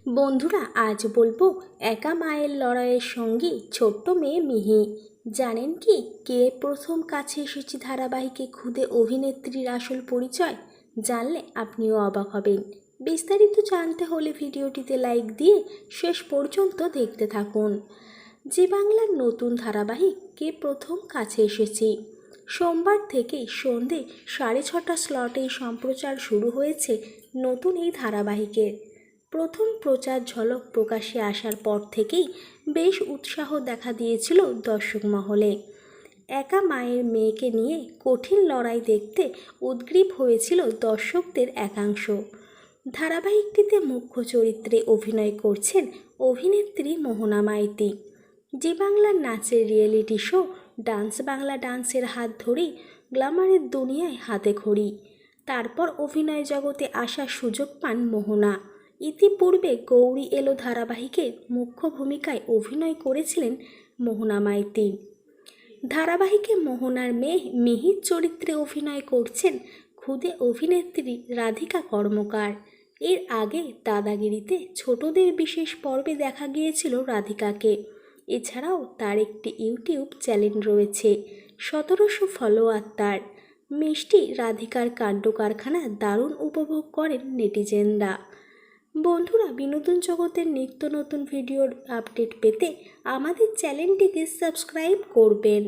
বন্ধুরা, আজ বলবো একা মায়ের লড়াইয়ের সঙ্গে ছোট্ট মেয়ে মিহি। জানেন কি কে প্রথম কাছে এসেছে ধারাবাহিকে খুদে অভিনেত্রীর আসল পরিচয়? জানলে আপনিও অবাক হবেন। বিস্তারিত জানতে হলে ভিডিওটিতে লাইক দিয়ে শেষ পর্যন্ত দেখতে থাকুন। জি বাংলার নতুন ধারাবাহিক কে প্রথম কাছে এসেছে সোমবার থেকে সন্ধে 6:30 স্লটেই সম্প্রচার শুরু হয়েছে নতুন এই ধারাবাহিকের। প্রথম প্রচার ঝলক প্রকাশ্যে আসার পর থেকেই বেশ উৎসাহ দেখা দিয়েছিল দর্শক মহলে। একা মায়ের মেয়েকে নিয়ে কঠিন লড়াই দেখতে উদগ্রীব হয়েছিল দর্শকদের একাংশ। ধারাবাহিকটিতে মুখ্য চরিত্রে অভিনয় করছেন অভিনেত্রী মোহনা মাইতি। জি বাংলার নাচের রিয়েলিটি শো ডান্স বাংলা ডান্সের হাত ধরেই গ্ল্যামারের দুনিয়ায় হাতে খড়ি। তারপর অভিনয় জগতে আসার সুযোগ পান মোহনা। ইতিপূর্বে গৌরী এলো ধারাবাহিকের মুখ্য ভূমিকায় অভিনয় করেছিলেন মোহনা মাইতি। ধারাবাহিকে মোহনার মেয়ে মিহির চরিত্রে অভিনয় করছেন খুদে অভিনেত্রী রাধিকা কর্মকার। এর আগে দাদাগিরিতে ছোটদের বিশেষ পর্বে দেখা গিয়েছিল রাধিকাকে। এছাড়াও তার একটি ইউটিউব চ্যানেল রয়েছে, 1700 ফলোয়ার তার। মিষ্টি রাধিকার কাণ্ড কারখানা দারুণ উপভোগ করেন নেটিজেনরা। বন্ধুরা, বিনোদন জগতের নিত্য নতুন ভিডিওর আপডেট পেতে আমাদের চ্যানেলটিকে সাবস্ক্রাইব করবেন।